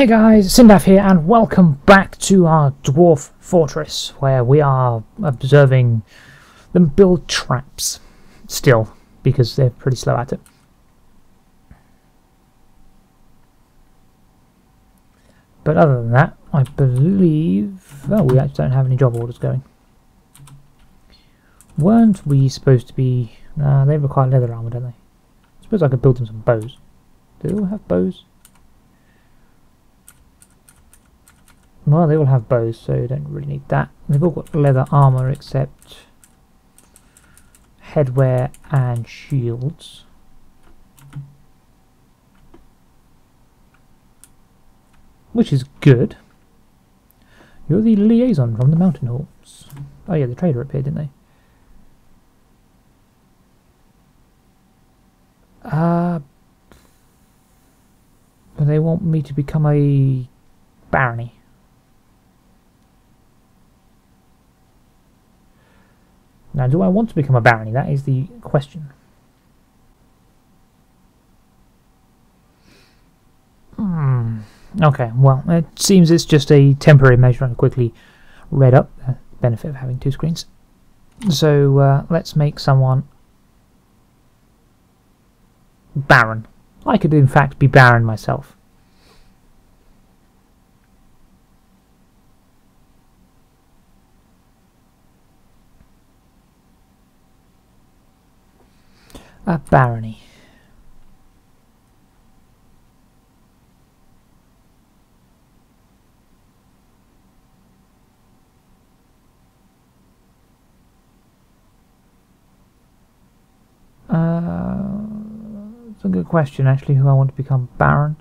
Hey guys, Cyndaf here, and welcome back to our Dwarf fortress, where we are observing them build traps. Still, because they're pretty slow at it. But other than that, I believe... Oh, we actually don't have any job orders going. Weren't we supposed to be... Nah, they require leather armor, don't they? I suppose I could build them some bows. Do they all have bows? Well, they all have bows, so you don't really need that. They've all got leather armor except headwear and shields. Which is good. You're the liaison from the Mountain Hawks. Oh yeah, the trader appeared, didn't they? They want me to become a barony. Now, do I want to become a barony? That is the question. Okay, well, it seems it's just a temporary measure. I quickly read up the benefit of having two screens. So, let's make someone baron. I could, in fact, be baron myself. A barony. It's a good question, actually, who I want to become baron.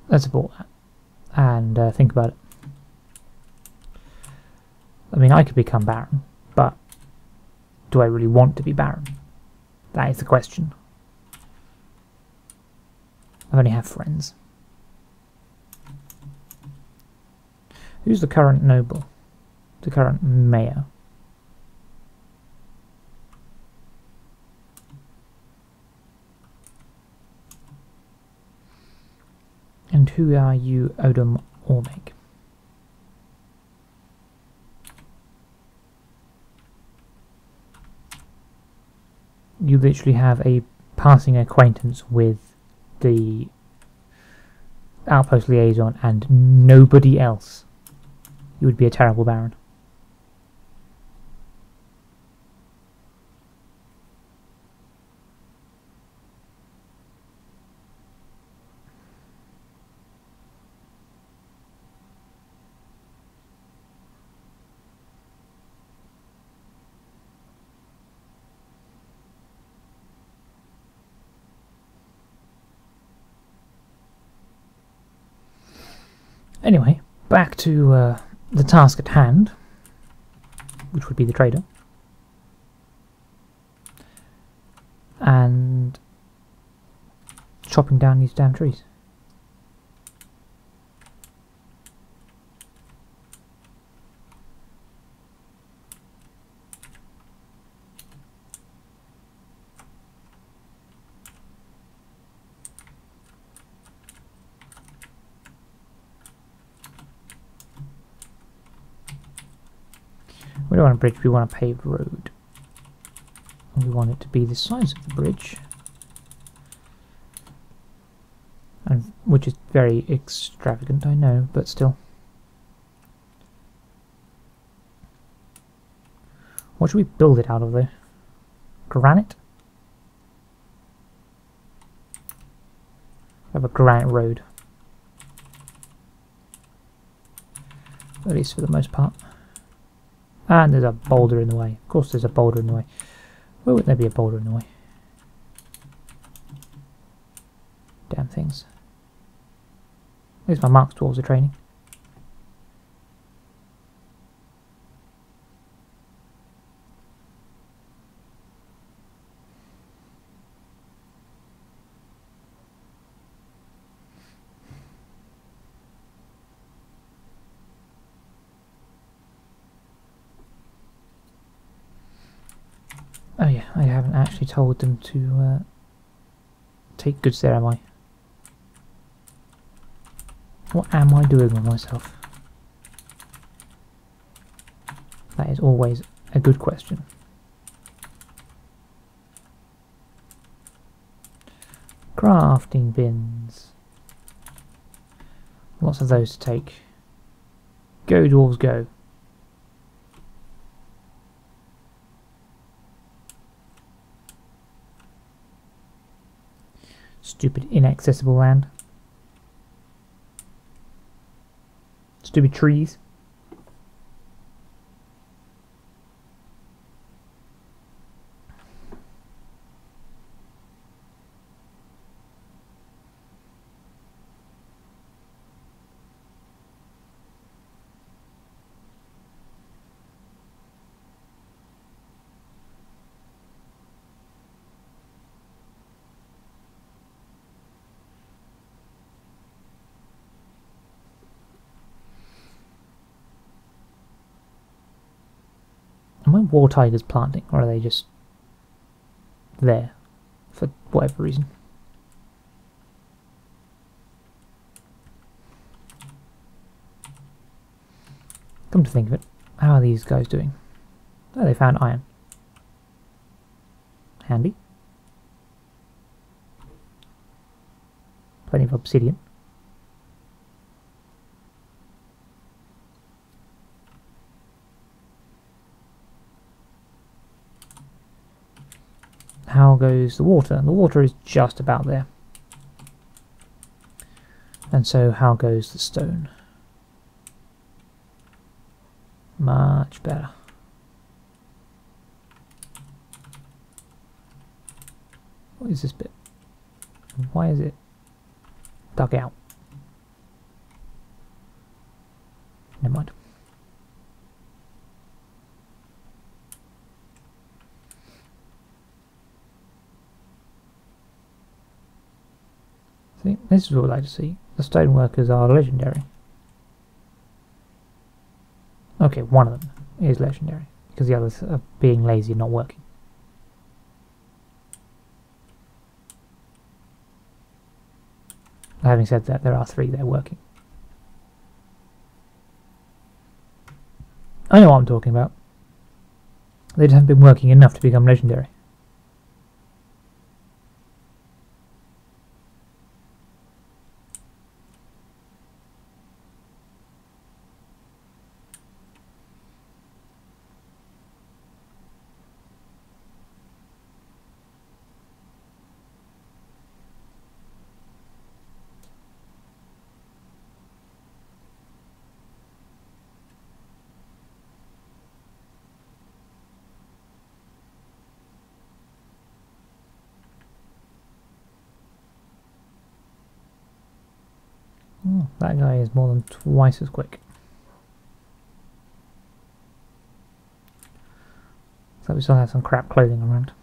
Let's abort that and think about it. I mean, I could become baron, but do I really want to be baron? That is the question. I only have friends. Who's the current noble? The current mayor? And who are you, Odom Ormeg? You literally have a passing acquaintance with the outpost liaison and nobody else. You would be a terrible baron. Anyway, back to the task at hand, which would be the trader, and chopping down these damn trees. We don't want a bridge, we want a paved road. And we want it to be the size of the bridge. And which is very extravagant, I know, but still. What should we build it out of, though? Granite? I have a granite road. At least for the most part. And there's a boulder in the way. Of course there's a boulder in the way. Why wouldn't there be a boulder in the way? Damn things. At least my marks dwarves are training. Oh yeah, I haven't actually told them to take goods there, am I? What am I doing with myself? That is always a good question. Crafting bins. Lots of those to take. Go, dwarves, go. Stupid inaccessible land. Stupid trees. Are my war tigers planting, or are they just there for whatever reason? Come to think of it, how are these guys doing? Oh, they found iron. Handy. Plenty of obsidian. How goes the water? The water is just about there. And so how goes the stone? Much better. What is this bit? Why is it dug out? Never mind. See, this is what I'd like to see. The stoneworkers are legendary. Okay, one of them is legendary, because the others are being lazy and not working. Having said that, there are 3 that are working. I know what I'm talking about. They just haven't been working enough to become legendary. Oh, that guy is more than twice as quick. So we still have some crap clothing around.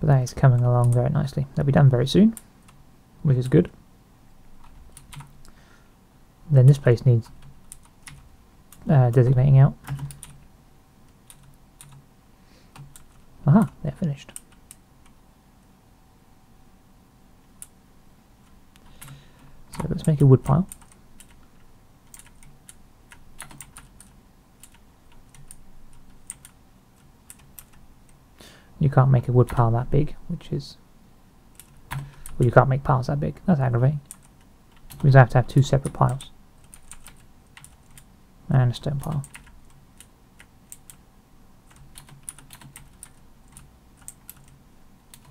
But that is coming along very nicely. That'll be done very soon, which is good. Then this place needs designating out. Aha, they're finished. So let's make a wood pile. You can't make a wood pile that big, which is... well, you can't make piles that big. That's aggravating. Because I have to have 2 separate piles. And a stone pile.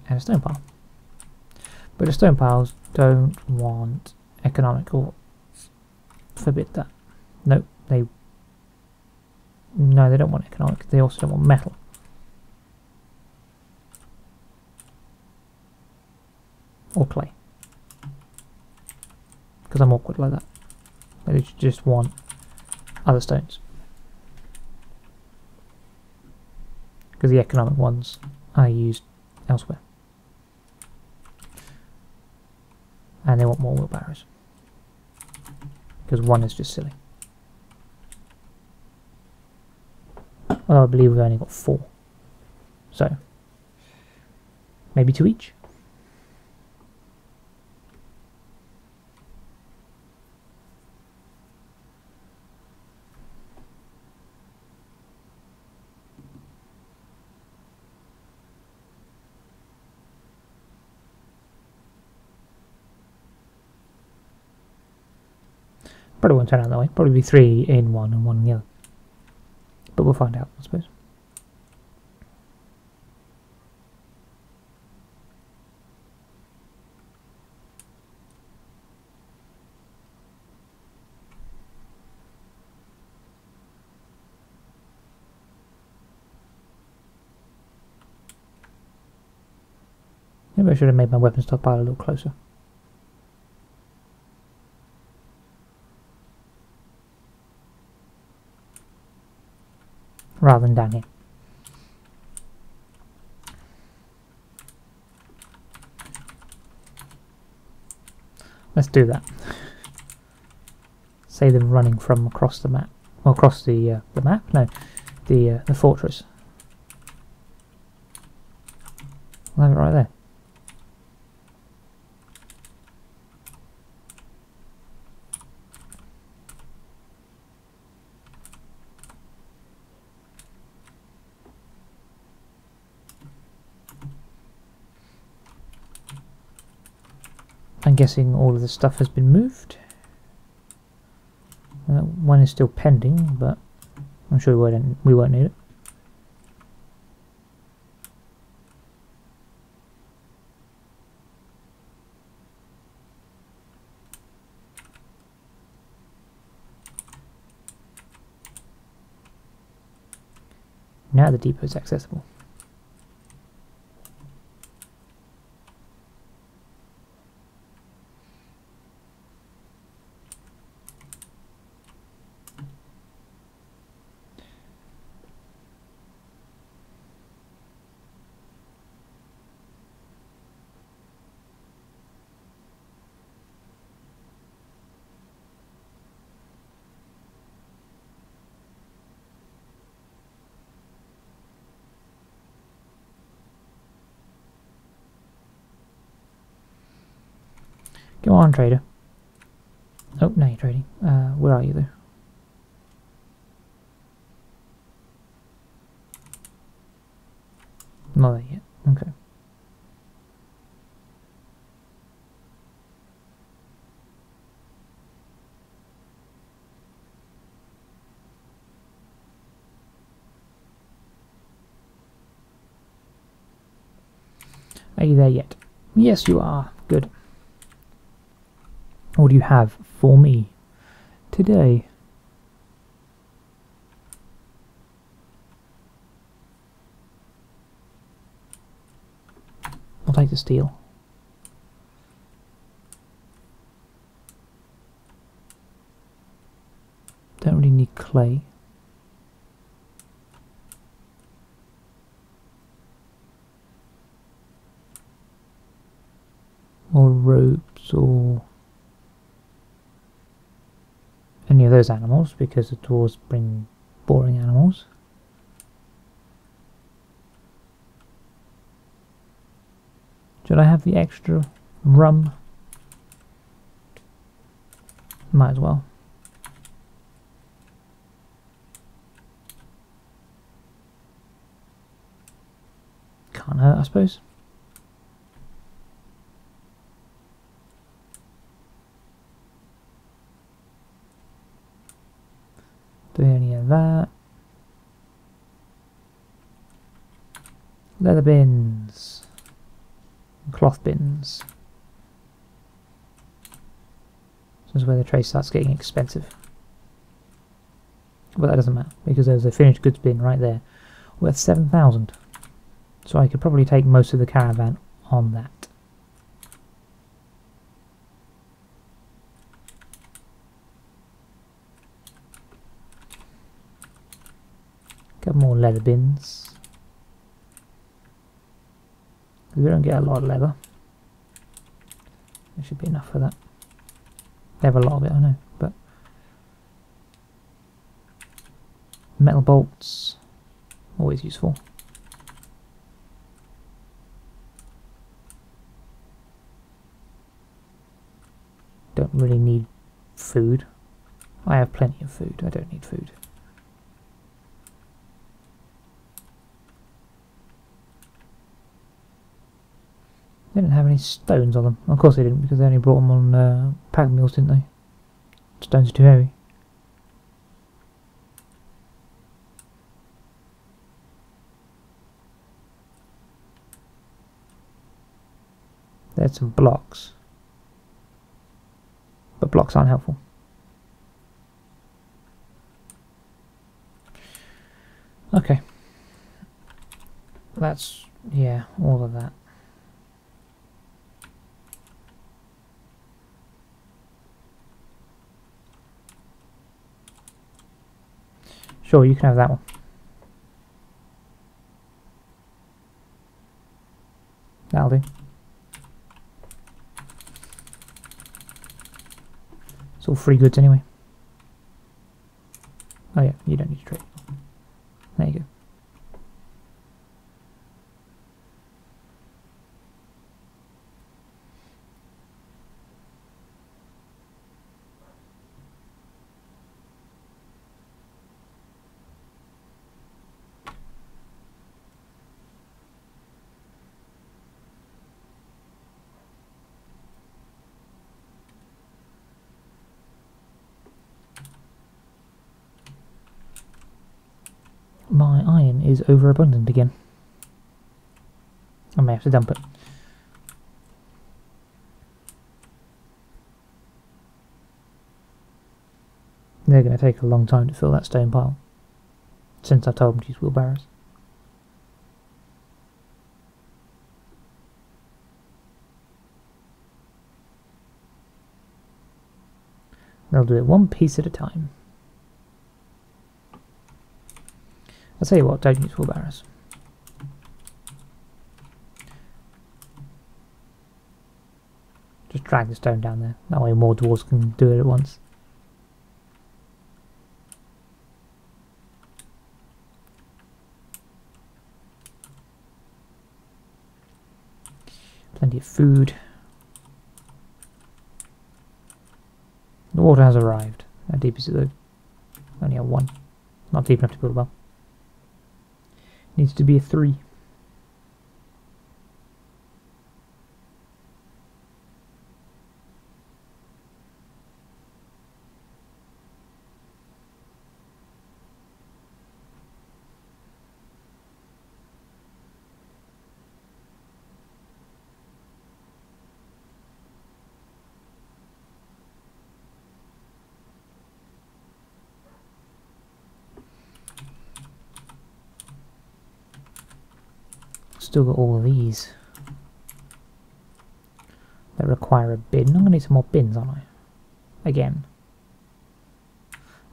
And a stone pile. But the stone piles don't want economic ore. Forbid that. Nope, no, they don't want economic. They also don't want metal. Or clay. Because I'm awkward like that. They just want other stones. Because the economic ones are used elsewhere. And they want more wheelbarrows. Because one is just silly. Although I believe we've only got 4. So, maybe 2 each? Probably won't turn out that way. Probably be 3 in one and 1 in the other. But we'll find out, I suppose. Maybe I should have made my weapon stockpile a little closer. Rather than down here. Let's do that. Say them running from across the map. Well, across the map? No, the fortress. I'll have it right there. I'm guessing all of the stuff has been moved. One is still pending, but I'm sure we won't need it. Now the depot is accessible. Go on, trader. Oh, no, you're trading. Where are you, though? Not there yet. Okay. Are you there yet? Yes, you are. Good. What do you have for me today? I'll take the steel. Don't really need clay. Or ropes or any of those animals, because the dwarves bring boring animals. Should I have the extra rum? Might as well. Can't hurt, I suppose. Do any of that. Leather bins. Cloth bins. This is where the trade starts getting expensive. But that doesn't matter, because there's a finished goods bin right there worth 7,000. So I could probably take most of the caravan on that. Got more leather bins. We don't get a lot of leather. There should be enough for that. They have a lot of it, I know, but metal bolts, always useful. Don't really need food. I have plenty of food, I don't need food. They didn't have any stones on them. Of course they didn't, because they only brought them on pack mules, didn't they? Stones are too heavy. There's some blocks. But blocks aren't helpful. Okay. That's, yeah, all of that. Sure, you can have that one. That'll do. It's all free goods anyway. Oh yeah, you don't need to trade. There you go. My iron is overabundant again. I may have to dump it. They're going to take a long time to fill that stone pile, since I told them to use wheelbarrows. They'll do it one piece at a time. I'll tell you what, don't use wheelbarrows. Just drag the stone down there. That way more dwarves can do it at once. Plenty of food. The water has arrived. How deep is it though? Only a 1. Not deep enough to build a well. Needs to be a 3. Still got all of these that require a bin. I'm going to need some more bins, aren't I? Again.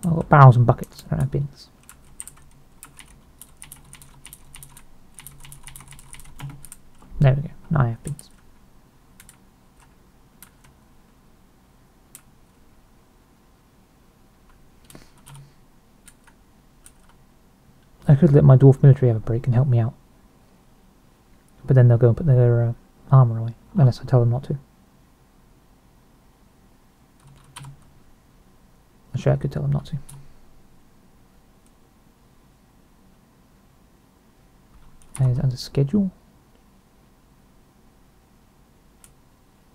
I've got barrels and buckets, I don't have bins. There we go, now I have bins. I could let my dwarf military have a break and help me out. But then they'll go and put their armour away, unless I tell them not to. Actually, I could tell them not to. And it's under schedule.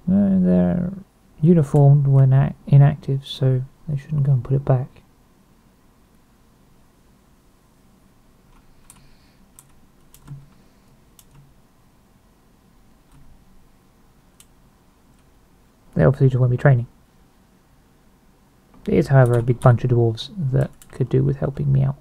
They're uniformed when inactive, so they shouldn't go and put it back. They obviously just won't be training. There is, however, a big bunch of dwarves that could do with helping me out.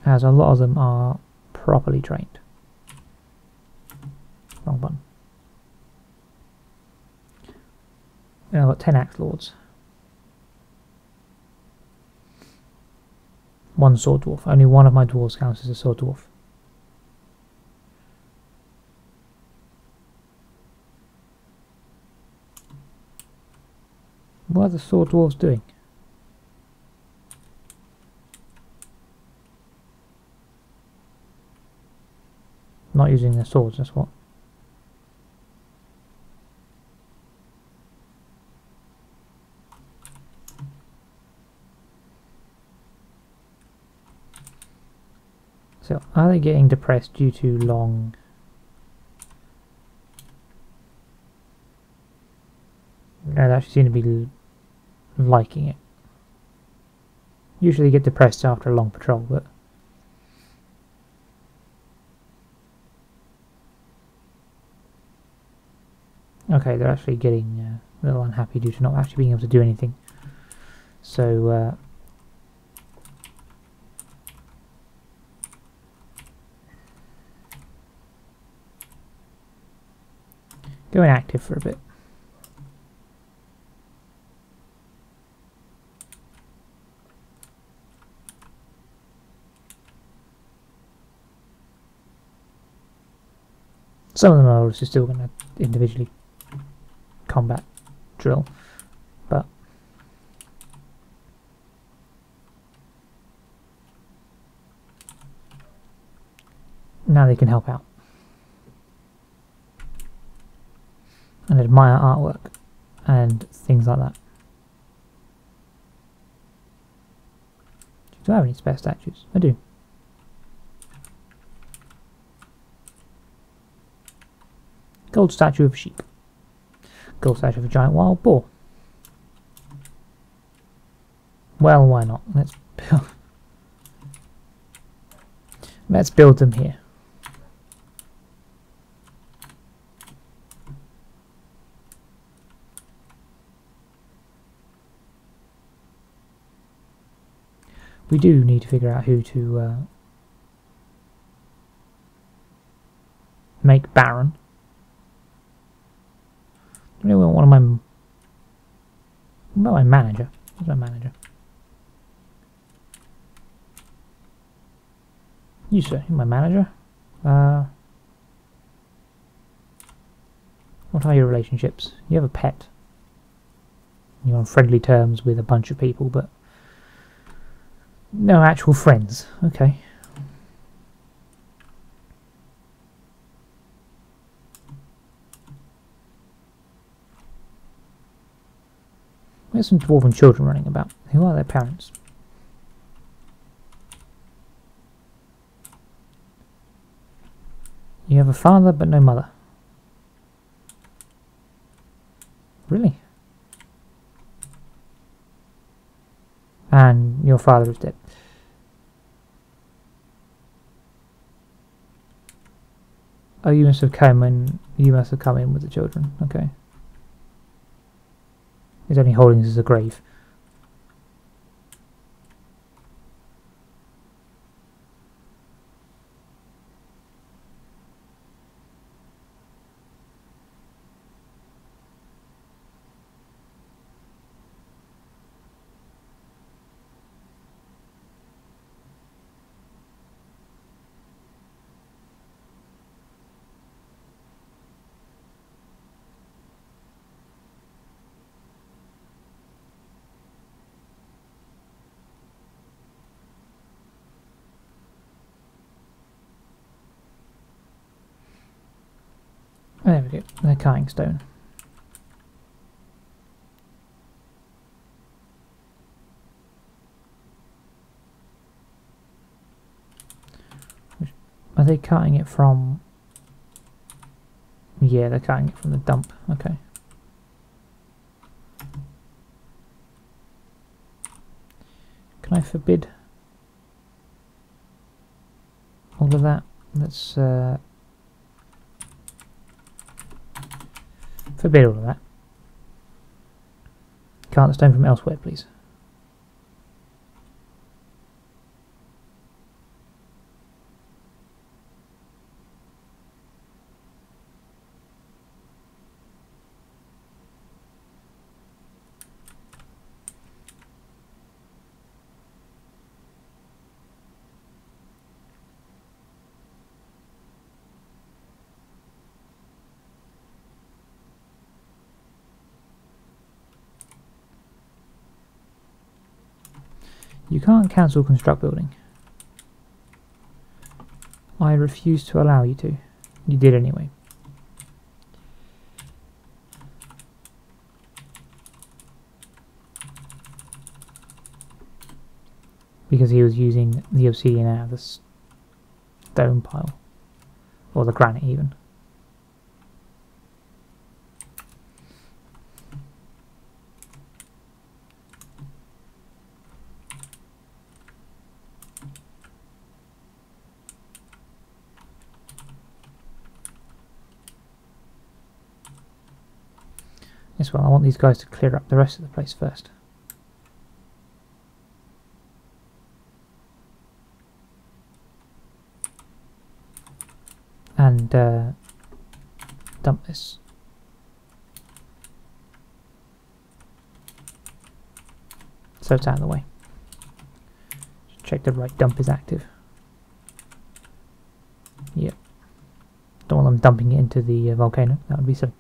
As a lot of them are properly trained. Wrong button. And I've got 10 axe lords. One sword dwarf. Only one of my dwarves counts as a sword dwarf. What are the sword dwarves doing? Not using their swords, that's what. So, are they getting depressed due to long... No, they actually seem to be liking it. Usually get depressed after a long patrol, but... Okay, they're actually getting a little unhappy due to not actually being able to do anything. So, go inactive for a bit. Some of them are obviously still going to individually combat drill, but now they can help out and admire artwork and things like that. Do I have any spare statues? I do. Gold statue of a sheep. Gold statue of a giant wild boar. Well, why not? Let's build them here. We do need to figure out who to make Baron. I really want one of my... What about my manager? Who's my manager? You, sir. You're my manager. What are your relationships? You have a pet. You're on friendly terms with a bunch of people, but no actual friends. Okay. There's some dwarven children running about. Who are their parents? You have a father but no mother. Really? And your father is dead. Oh, you must have come in. You must have come in with the children. Okay. He's only holding this as a grave. There we go, the carving stone. Are they cutting it from... Yeah, they're cutting it from the dump, okay. Can I forbid all of that? Let's forbid all of that. Cart the stone from elsewhere, please. You can't cancel construct building. I refuse to allow you to. You did anyway. Because he was using the obsidian out of the stone pile. Or the granite even. Yes, well, I want these guys to clear up the rest of the place first. And dump this. So it's out of the way. Just check the right dump is active. Yep. Don't want them dumping it into the volcano. That would be silly.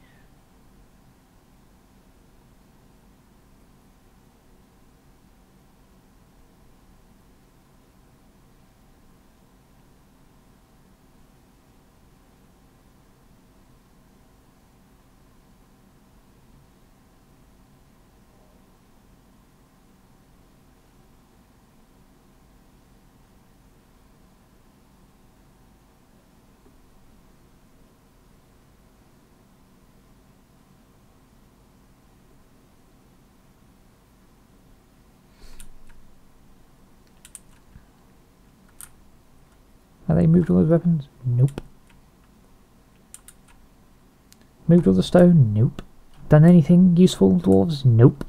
Have they moved all those weapons? Nope. Moved all the stone? Nope. Done anything useful, dwarves? Nope.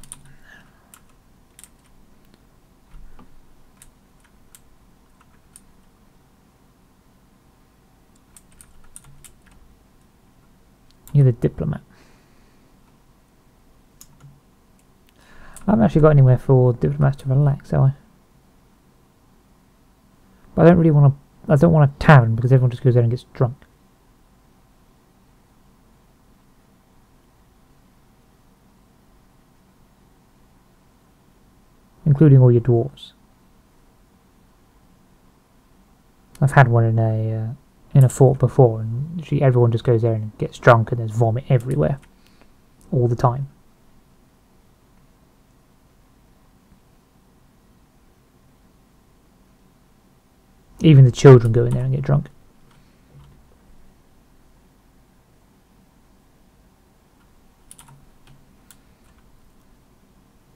You're the diplomat. I haven't actually got anywhere for diplomats to relax, have I? But I don't really want to. I don't want a tavern because everyone just goes there and gets drunk. Including all your dwarves. I've had one in a fort before, and literally everyone just goes there and gets drunk, and there's vomit everywhere, all the time. Even the children go in there and get drunk.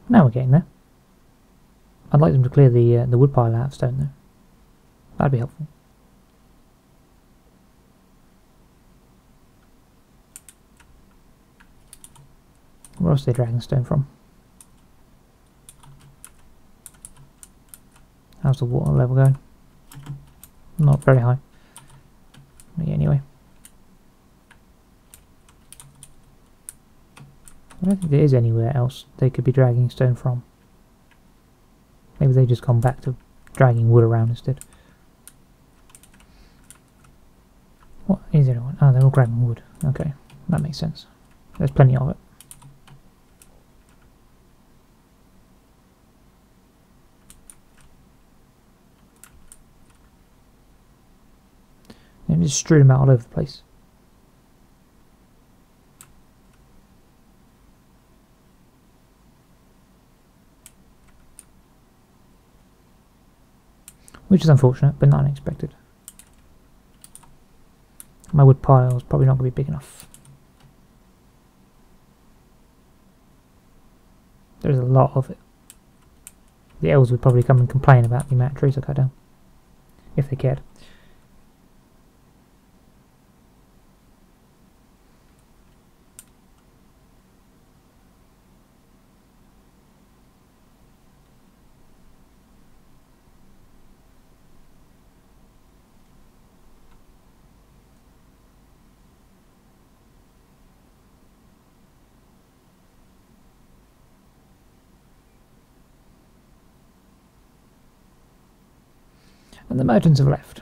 Now we're getting there. I'd like them to clear the wood pile out of stone though. That'd be helpful. Where else are they dragging stone from? How's the water level going? Not very high. But yeah, anyway. I don't think there is anywhere else they could be dragging stone from. Maybe they've just gone back to dragging wood around instead. What is everyone? Oh, they're all grabbing wood. Okay, that makes sense. There's plenty of it. And just strew them out all over the place. Which is unfortunate, but not unexpected. My wood pile is probably not going to be big enough. There's a lot of it. The elves would probably come and complain about the amount of trees I cut down. If they cared. And the merchants have left.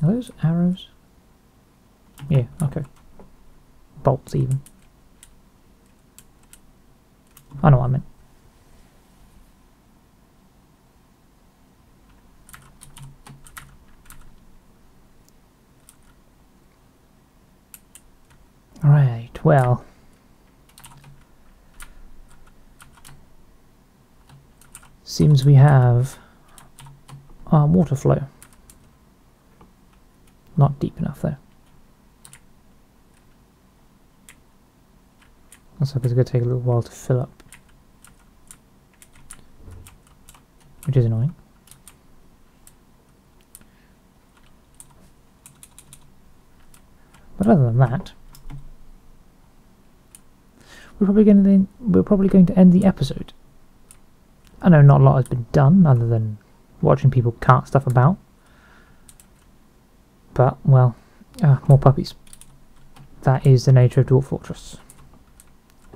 Are those arrows? Yeah, okay. Bolts even. I know what I meant. Right, well. Seems we have our water flow. Not deep enough though. Looks like it's going to take a little while to fill up. Which is annoying. But other than that, we're probably going to end the episode. I know not a lot has been done other than watching people cart stuff about. But, well, more puppies. That is the nature of Dwarf Fortress.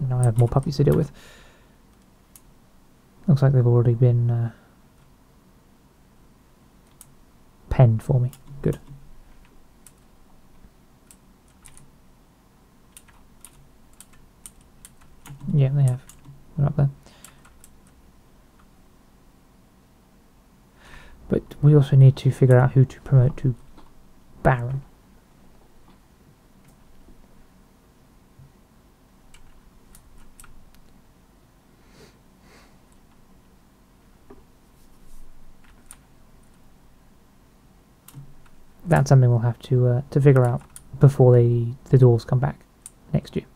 Now I have more puppies to deal with. Looks like they've already been penned for me. Good. Yeah, they have. We're up there. But we also need to figure out who to promote to Baron. That's something we'll have to figure out before the dwarves come back next year.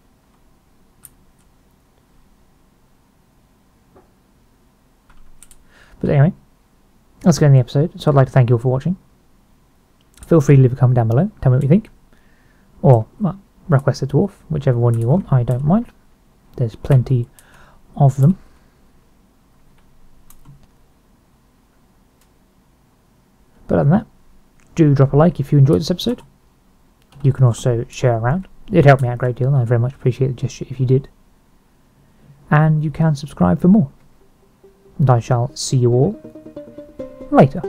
But anyway, let's get in the episode. So I'd like to thank you all for watching. Feel free to leave a comment down below, tell me what you think. Or request a dwarf, whichever one you want, I don't mind. There's plenty of them. But other than that, do drop a like if you enjoyed this episode. You can also share around. It'd help me out a great deal, and I very much appreciate the gesture if you did. And you can subscribe for more. And I shall see you all later.